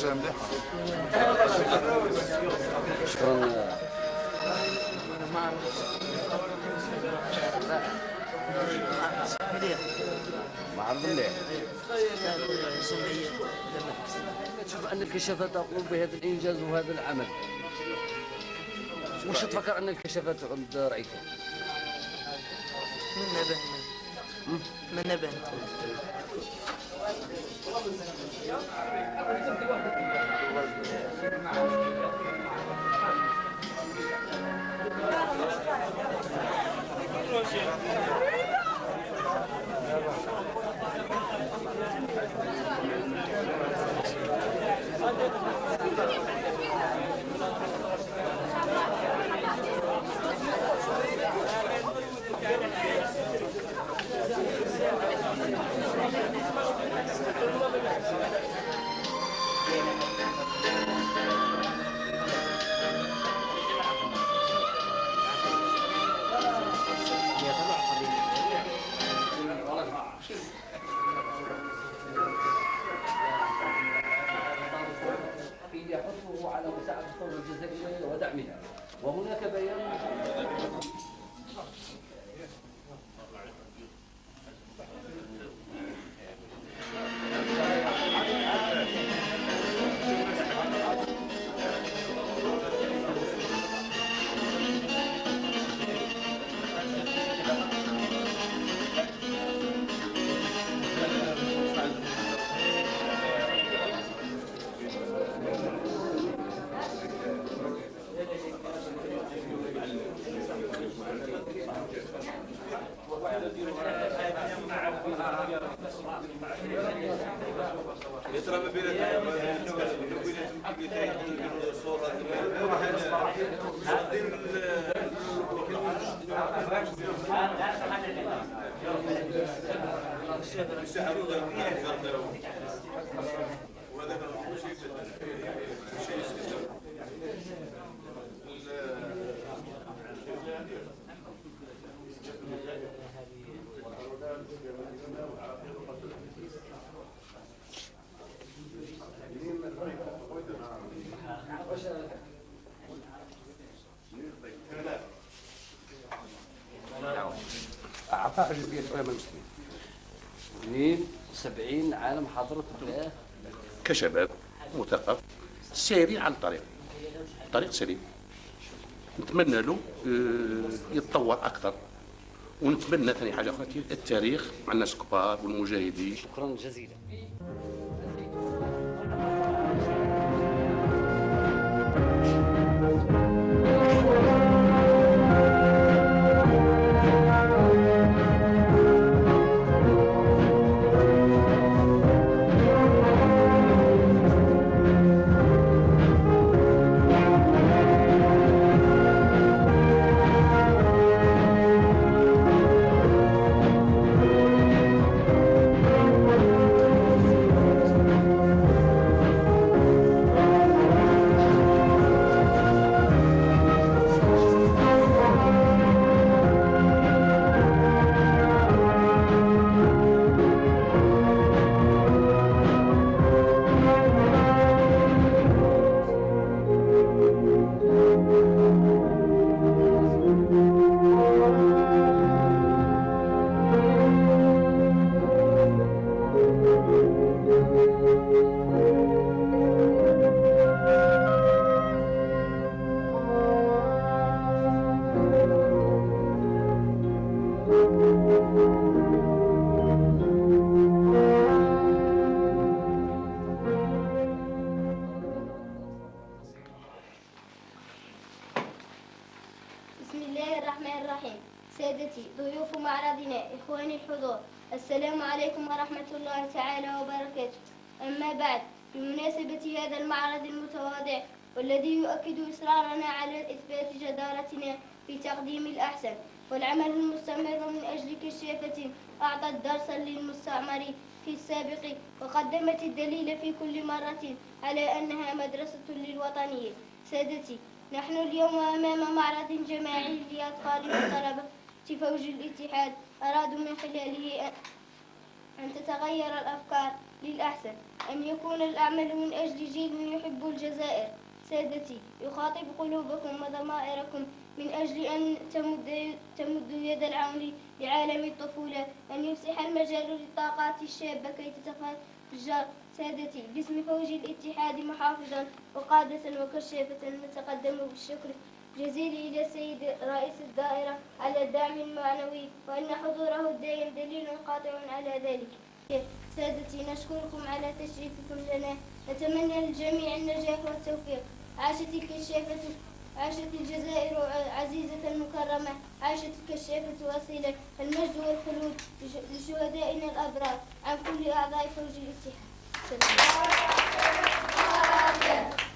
حاجه مليحه. شكرا. معرض مليح. تشوف أن الكشافات تقوم بهذا الإنجاز وهذا العمل. وش تفكر أن الكشافات عند رأيكم؟ من نبه يحثه على مساعدة الثورة الجزائرية ودعمها، وهناك بيان أعطاء جزئية العلماء المسلمين. 72 عالم حضرت كشباب مثقف سيرين على طريق سليم. نتمنى له يتطور أكثر، ونتمنى ثاني حاجة أخرى التاريخ مع الناس الكبار والمجاهدين. شكرا جزيلا. سادتي ضيوف معرضنا إخواني الحضور، السلام عليكم ورحمة الله تعالى وبركاته. أما بعد، بمناسبة هذا المعرض المتواضع والذي يؤكد إصرارنا على إثبات جدارتنا في تقديم الأحسن والعمل المستمر من أجل كشافة أعطت درسا للمستعمر في السابق وقدمت الدليل في كل مرة على أنها مدرسة للوطنية. سادتي، نحن اليوم أمام معرض جماعي لأطفال وطلبة فوج الاتحاد أرادوا من خلاله أن تتغير الأفكار للأحسن، أن يكون الأعمال من أجل جيل يحب الجزائر. سادتي، يخاطب قلوبكم وضمائركم من أجل أن تمدوا يد العون لعالم الطفولة، أن يفسح المجال للطاقات الشابة كي تتفجر. سادتي، باسم فوج الاتحاد محافظا وقادة وكشافة نتقدم بالشكر جزيل إلى السيد رئيس الدائرة على الدعم المعنوي، وأن حضوره الدائم دليل قاطع على ذلك. سادتي، نشكركم على تشريفكم لنا، نتمنى للجميع النجاح والتوفيق. عاشت الكشافة، عاشت الجزائر عزيزة مكرمة، عاشت الكشافة أصيلة، المجد والخلود لشهدائنا الأبرار عن كل أعضاء فوج الاتحاد.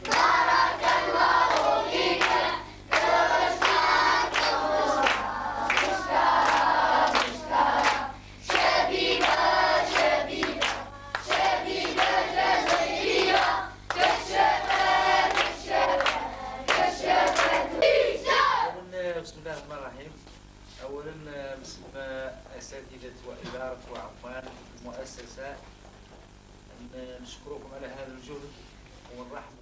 بارك الله فيك. بسم الله الرحمن الرحيم. أولا باسم أساتذة وإدارة وعمال المؤسسة نشكركم على هذا الجهد ونرحب